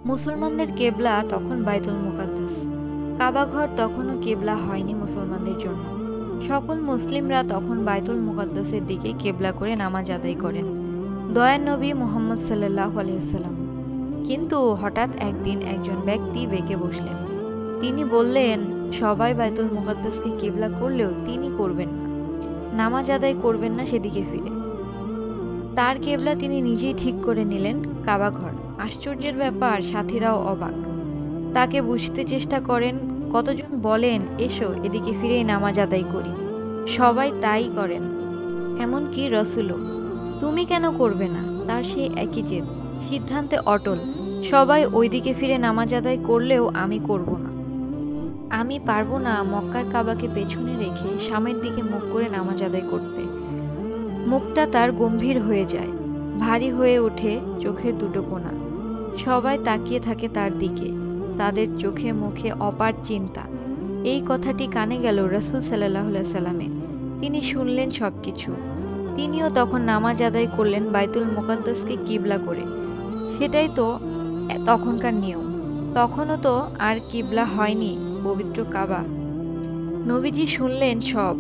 মুসলমানদের কেবলা তখন বাইতুল মুকাদ্দাস। কাবা ঘর তখনও কেবলা হয়নি মুসলমানদের জন্য। সকল মুসলিমরা তখন বাইতুল মুকাদ্দাসের দিকে কেবলা করে নামাজ আদায় করেন, দয়ার নবী মুহাম্মদ সাল্লাল্লাহু আলাইহি ওয়াসাল্লাম। কিন্তু হঠাৎ একদিন একজন ব্যক্তি বেঁকে বসলেন। তিনি বললেন, সবাই বাইতুল মুকাদ্দাসকে কেবলা করলেও তিনি করবেন না, নামাজ আদায় করবেন না সেদিকে ফিরে। তার কেবলা তিনি নিজেই ঠিক করে নিলেন কাবা ঘর। আশ্চর্যের ব্যাপার, সাথীরাও অবাক। তাকে বুঝতে চেষ্টা করেন। কতজন বলেন, এসো এদিকে ফিরেই নামাজ আদায় করি। সবাই তাই করেন, এমনকি রসুলও। তুমি কেন করবে না? তার সেই একই জেদ, সিদ্ধান্তে অটল। সবাই ওইদিকে ফিরে নামাজ আদায় করলেও আমি করব না। আমি পারবো না মক্কার কাবাকে পেছনে রেখে সামনের দিকে মুখ করে নামাজ আদায় করতে। মুখটা তার গম্ভীর হয়ে যায়, ভারী হয়ে ওঠে চোখের দুটো কোণা। সবাই তাকিয়ে থাকে তার দিকে, তাদের চোখে মুখে অপার চিন্তা। এই কথাটি কানে গেল রাসূল সাল্লাল্লাহু আলাইহি সাল্লামের। তিনি শুনলেন সব কিছু। তিনিও তখন নামাজ আদায় করলেন বাইতুল মুকাদ্দাসকে কিবলা করে। সেটাই তো তখনকার নিয়ম। তখনও তো আর কিবলা হয়নি পবিত্র কাবা। নবীজি শুনলেন সব।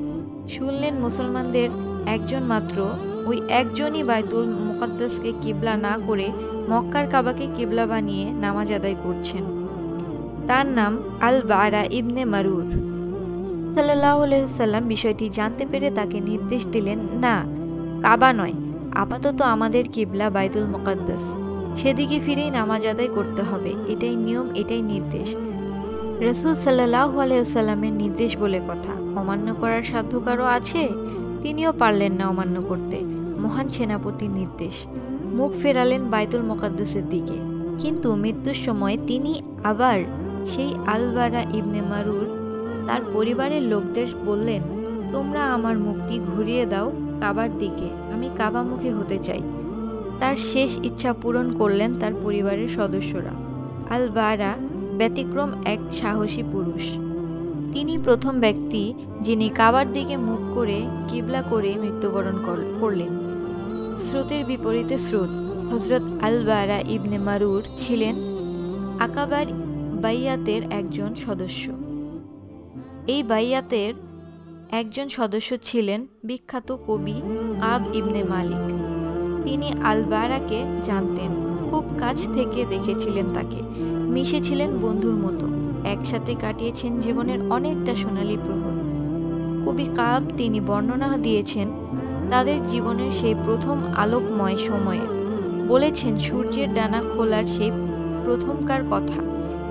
শুনলেন মুসলমানদের একজন মাত্র, ওই একজনই বাইতুল মুকাদ্দাসকে কিবলা না করে মক্কার কাবাকে কিবলা বানিয়ে নামাজ আদায় করছেন। তার নাম আল বারা ইবনে মারুর। সাল্লাল্লাহু আলাইহি ওয়াসাল্লাম বিষয়টি জানতে পেরে তাকে নির্দেশ দিলেন, না, কাবা নয়, আপাতত আমাদের কিবলা বাইতুল মুকাদ্দাস। সেদিকে ফিরেই নামাজ আদায় করতে হবে। এটাই নিয়ম, এটাই নির্দেশ। রাসূল সাল্লাল্লাহু আলাইহি ওয়াসাল্লামের নির্দেশ বলে কথা, অমান্য করার সাধ্য কারো আছে? তিনিও পারলেন না অমান্য করতে। মহান সেনাপতির নির্দেশ। মুখ ফেরালেন বাইতুল মুকাদ্দাসের দিকে। কিন্তু মৃত্যুর সময় তিনি আবার সেই আল বারা ইবনে মারুর তার পরিবারের লোকদের বললেন, তোমরা আমার মুখটি ঘুরিয়ে দাও কাবার দিকে, আমি কাবামুখী হতে চাই। তার শেষ ইচ্ছা পূরণ করলেন তার পরিবারের সদস্যরা। আল বারা ব্যতিক্রম এক সাহসী পুরুষ। তিনি প্রথম ব্যক্তি যিনি কাবার দিকে মুখ করে কিবলা করে মৃত্যুবরণ করলেন। স্রোতের বিপরীতে স্রোত। হযরত আল বারা ইবনে মারুর ছিলেন আকাবার বাইয়াতের একজন সদস্য। এই বাইয়াতের একজন সদস্য ছিলেন বিখ্যাত কবি কাব ইবনে মালিক। তিনি আল বারাকে জানতেন, খুব কাছ থেকে দেখেছিলেন তাকে, মিশেছিলেন বন্ধুর মতো, একসাথে কাটিয়েছেন জীবনের অনেকটা সোনালী প্রহর। কবি কাব তিনি বর্ণনা দিয়েছেন তাদের জীবনের সেই প্রথম আলোকময় সময়ে। বলেছেন সূর্যের ডানা খোলার সেই প্রথমকার কথা,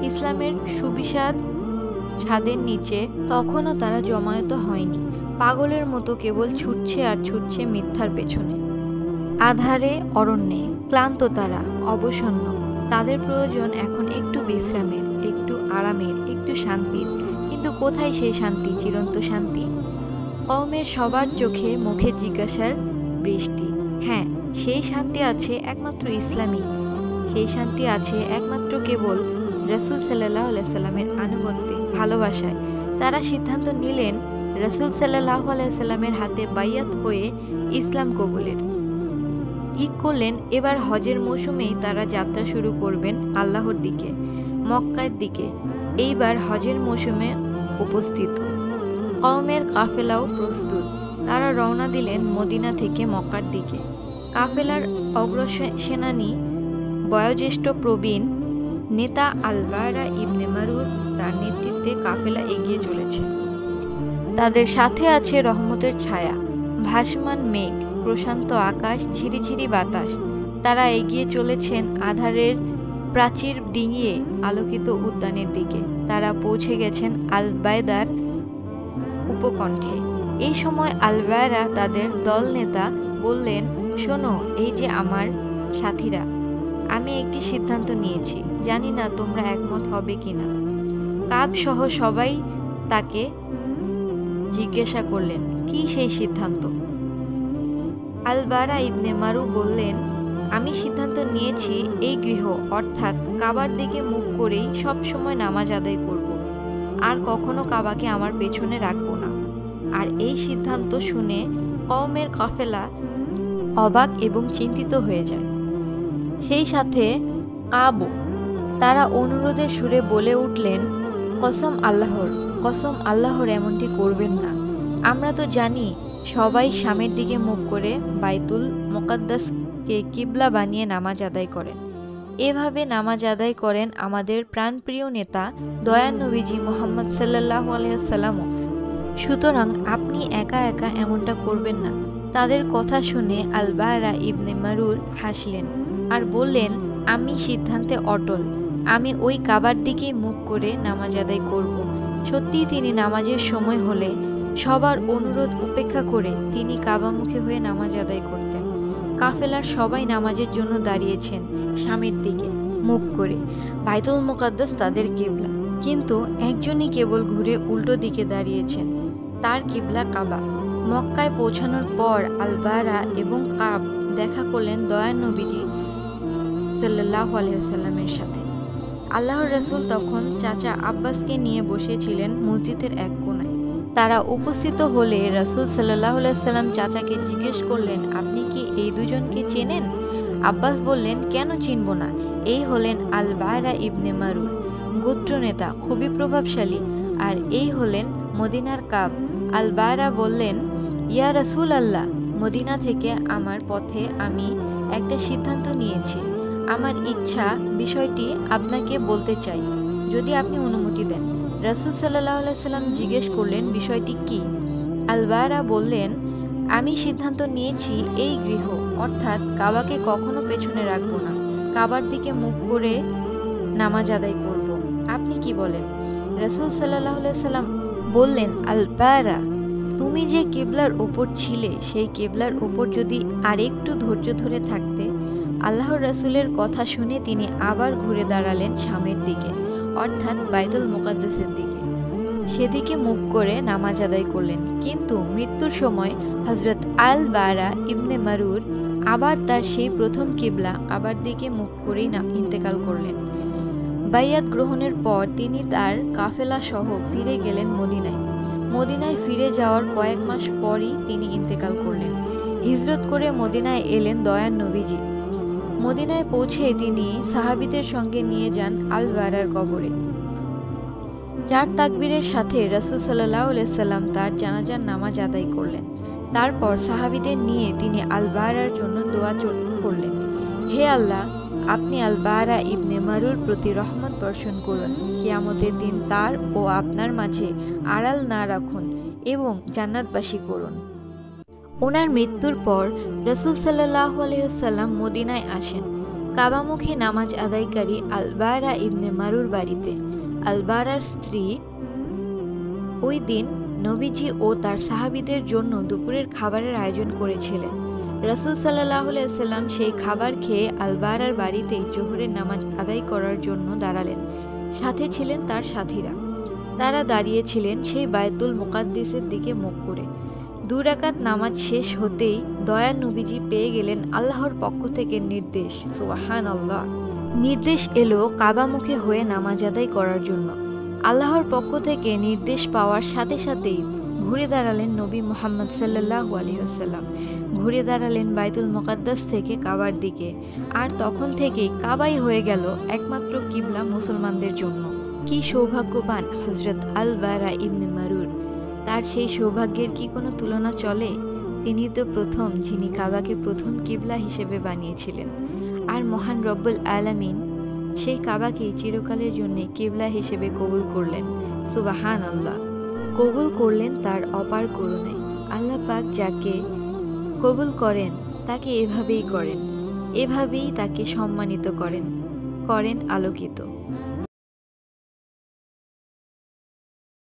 ইসলামের সুবিশাদ ছাদের নিচে তখনও তারা জমায়েত হয়নি, পাগলের মতো কেবল ছুটছে আর ছুটছে মিথ্যার পেছনে। আধারে অরণ্যে ক্লান্ত তারা, অবসন্ন। তাদের প্রয়োজন এখন একটু বিশ্রামের, একটু আরামের, একটু শান্তির। কিন্তু কোথায় সেই শান্তি, চিরন্ত শান্তি? কওমের সবার চোখে মুখে জিজ্ঞাসার বৃষ্টি। হ্যাঁ, সেই শান্তি আছে একমাত্র ইসলামী। সেই শান্তি আছে একমাত্র কেবল রাসূল সাল্লাল্লাহু আলাইহি সাল্লামের আনুগত্যে, ভালোবাসায়। তারা সিদ্ধান্ত নিলেন রাসূল সাল্লাল্লাহু আলাইহি সাল্লামের হাতে বাইয়াত হয়ে ইসলাম কবুলের। ঠিক করলেন এবার হজের মৌসুমেই তারা যাত্রা শুরু করবেন আল্লাহর দিকে, মক্কার দিকে। এইবার হজের মৌসুমে উপস্থিত। কওমের কাফেলাও প্রস্তুত। তারা রওনা দিলেন মদিনা থেকে মক্কার দিকে। কাফেলার অগ্রসেনানী বয়োজ্যেষ্ঠ প্রবীণ নেতা আল বারা ইবনে মারুর, তার নেতৃত্বে কাফেলা এগিয়ে চলেছে। তাদের সাথে আছে রহমতের ছায়া, ভাসমান মেঘ, প্রশান্ত আকাশ, ঝিরিঝিরি বাতাস। তারা এগিয়ে চলেছেন আধারের প্রাচীর ডিঙিয়ে আলোকিত উদ্যানের দিকে। তারা পৌঁছে গেছেন আল বাইদার উপকণ্ঠে। এই সময় আল বায়রা তাদের দল নেতা বললেন, শোনো, এই যে আমার সাথীরা, আমি একটি সিদ্ধান্ত নিয়েছি, জানি না তোমরা একমত হবে কিনা। কাব সহ সবাই তাকে জিজ্ঞাসা করলেন, কি সেই সিদ্ধান্ত? আল বারা ইবনে মারু বললেন, আমি সিদ্ধান্ত নিয়েছি এই গৃহ অর্থাৎ কাবার দিকে মুখ করেই সব সময় নামাজ আদায় করব, আর কখনো কাবাকে আমার পেছনে রাখবো না। আর এই সিদ্ধান্ত শুনে কওমের কাফেলা অবাক এবং চিন্তিত হয়ে যায়। সেই সাথে কাবও। তারা অনুরোধের সুরে বলে উঠলেন, কসম আল্লাহর এমনটি করবেন না। আমরা তো জানি সবাই শামের দিকে মুখ করে বাইতুল মুকাদ্দাসকে কিবলা বানিয়ে নামাজ আদায় করেন। এভাবে নামাজ আদায় করেন আমাদের প্রাণপ্রিয় নেতা দয়ার নবীজি মুহাম্মদ সাল্লাল্লাহু আলাইহি ওয়াসাল্লামও। সুতরাং আপনি একা একা এমনটা করবেন না। তাদের কথা শুনে আল বারা ইবনে মারুর হাসলেন আর বললেন, আমি সিদ্ধান্তে অটল। আমি ওই কাবার দিকেই মুখ করে নামাজ আদায় করব। সত্যিই তিনি নামাজের সময় হলে সবার অনুরোধ উপেক্ষা করে তিনি কাবামুখী হয়ে নামাজ আদায় করতেন। কাফেলার সবাই নামাজের জন্য দাঁড়িয়েছেন শামের দিকে মুখ করে। বাইতুল মুকাদ্দাস তাদের কিবলা, কিন্তু একজনই কেবল ঘুরে উল্টো দিকে দাঁড়িয়েছেন। তার কিবলা কাবা। মক্কায় পৌঁছানোর পর আল বারা এবং কাব দেখা করলেন দয়ার নবীজি সাল্লাল্লাহু আলাইহি ওয়াসাল্লামের সাথে। আল্লাহর রাসূল তখন চাচা আব্বাসকে নিয়ে বসেছিলেন মসজিদের এক কোণায়। তারা উপস্থিত হলে রাসূল সাল্লাল্লাহু আলাইহি ওয়াসাল্লাম চাচাকে জিজ্ঞেস করলেন, আপনি কি এই দুজনকে চেনেন? আব্বাস বললেন, কেন চিনব না, এই হলেন আল বারা ইবনে মারুর, গোত্রনেতা, খুবই প্রভাবশালী। আর এই হলেন মদিনার কাব। আল বারা বললেন, ইয়া রাসূল আল্লাহ, মদিনা থেকে আমার পথে আমি একটা সিদ্ধান্ত নিয়েছি। আমার ইচ্ছা বিষয়টি আপনাকে বলতে চাই, যদি আপনি অনুমতি দেন। রাসূল সাল্লাল্লাহু আলাইহি ওয়াসাল্লাম জিজ্ঞেস করলেন, বিষয়টি কি? আল বারা বললেন, আমি সিদ্ধান্ত নিয়েছি এই গৃহ অর্থাৎ কাবাকে কখনো পেছনে রাখবো না, কাবার দিকে মুখ করে নামাজ আদায় করব। আপনি কি বলেন? রাসূল সাল্লাল্লাহু আলাইহি ওয়াসাল্লাম বললেন, আল বারা, তুমি যে কিবলার ওপর ছিলে সেই কিবলার ওপর যদি আরেকটু ধৈর্য ধরে থাকতে। আল্লাহর রাসূলের কথা শুনে তিনি আবার ঘুরে দাঁড়ালেন শামের দিকে অর্থাৎ বাইতুল মুকাদ্দাসের দিকে। সেদিকে মুখ করে নামাজ আদায় করলেন। কিন্তু মৃত্যুর সময় হযরত আল বারা ইবনে মারুর আবার তার সেই প্রথম কিবলা কাবার দিকে মুখ করেই ইন্তেকাল করলেন। বাইয়াত গ্রহণের পর তিনি তার কাফেলা সহ ফিরে গেলেন মদিনায়। মদিনায় ফিরে যাওয়ার কয়েক মাস পরই তিনি ইন্তেকাল করলেন। হিজরত করে মদিনায় এলেন দয়ার নবীজি। মদিনায় পৌঁছে তিনি সাহাবীদের সঙ্গে নিয়ে যান আল বারার কবরে। 4 তাকবীরের সাথে রাসূল সাল্লাল্লাহু আলাইহি ওয়াসাল্লাম তার জানাজার নামাজ আদায় করলেন। তারপর সাহাবীদের নিয়ে তিনি আল বারার জন্য দোয়া করলেন, হে আল্লাহ, আপনি আল বারা ইবনে মারুর প্রতি রহমত বর্ষণ করুন, কিয়ামতের দিন তার ও আপনার মাঝে আড়াল না রাখুন এবং জান্নাতবাসী করুন। ওনার মৃত্যুর পর রাসূল সাল্লাল্লাহু আলাইহি ওয়াসাল্লাম মদিনায় আসেন কাবামুখী নামাজ আদায়কারী আল বারা ইবনে মারুর বাড়িতে। আল বারার স্ত্রী ওই দিন নবীজি ও তার সাহাবীদের জন্য দুপুরের খাবারের আয়োজন করেছিলেন। রাসূল সাল্লাল্লাহু আলাইহি ওয়াসাল্লাম সেই খাবার খেয়ে আল বারার বাড়িতেই জোহরের নামাজ আদায় করার জন্য দাঁড়ালেন। সাথে ছিলেন তার সাথীরা। তারা দাঁড়িয়েছিলেন সেই বায়তুল মুকাদ্দাসের দিকে মুখ করে। 2 রাকাত নামাজ শেষ হতেই দয়ার নবীজি পেয়ে গেলেন আল্লাহর পক্ষ থেকে নির্দেশ। সুবহানাল্লাহ! নির্দেশ এলো কাবামুখী হয়ে নামাজ আদায় করার জন্য। আল্লাহর পক্ষ থেকে নির্দেশ পাওয়ার সাথে সাথেই ঘুরে দাঁড়ালেন নবী মুহাম্মদ সাল্লাল্লাহু আলাইহি ওয়াসাল্লাম। ঘুরে দাঁড়ালেন বাইতুল মুকাদ্দাস থেকে কাবার দিকে। আর তখন থেকেই কাবাই হয়ে গেল একমাত্র কিবলা মুসলমানদের জন্য। কি সৌভাগ্যবান হযরত আল বারা ইবনে মারুর! তার সেই সৌভাগ্যের কি কোনো তুলনা চলে? তিনি তো প্রথম যিনি কাবাকে প্রথম কিবলা হিসেবে বানিয়েছিলেন। আর মহান রব্বুল আলামিন সেই কাবাকেই চিরকালের জন্য কিবলা হিসেবে কবুল করলেন। সুবহানাল্লাহ! কবুল করলেন তার অপার করুণায়। আল্লাহ পাক যাকে কবুল করেন তাকে এভাবেই করেন, এভাবেই তাকে সম্মানিত করেন আলোকিত।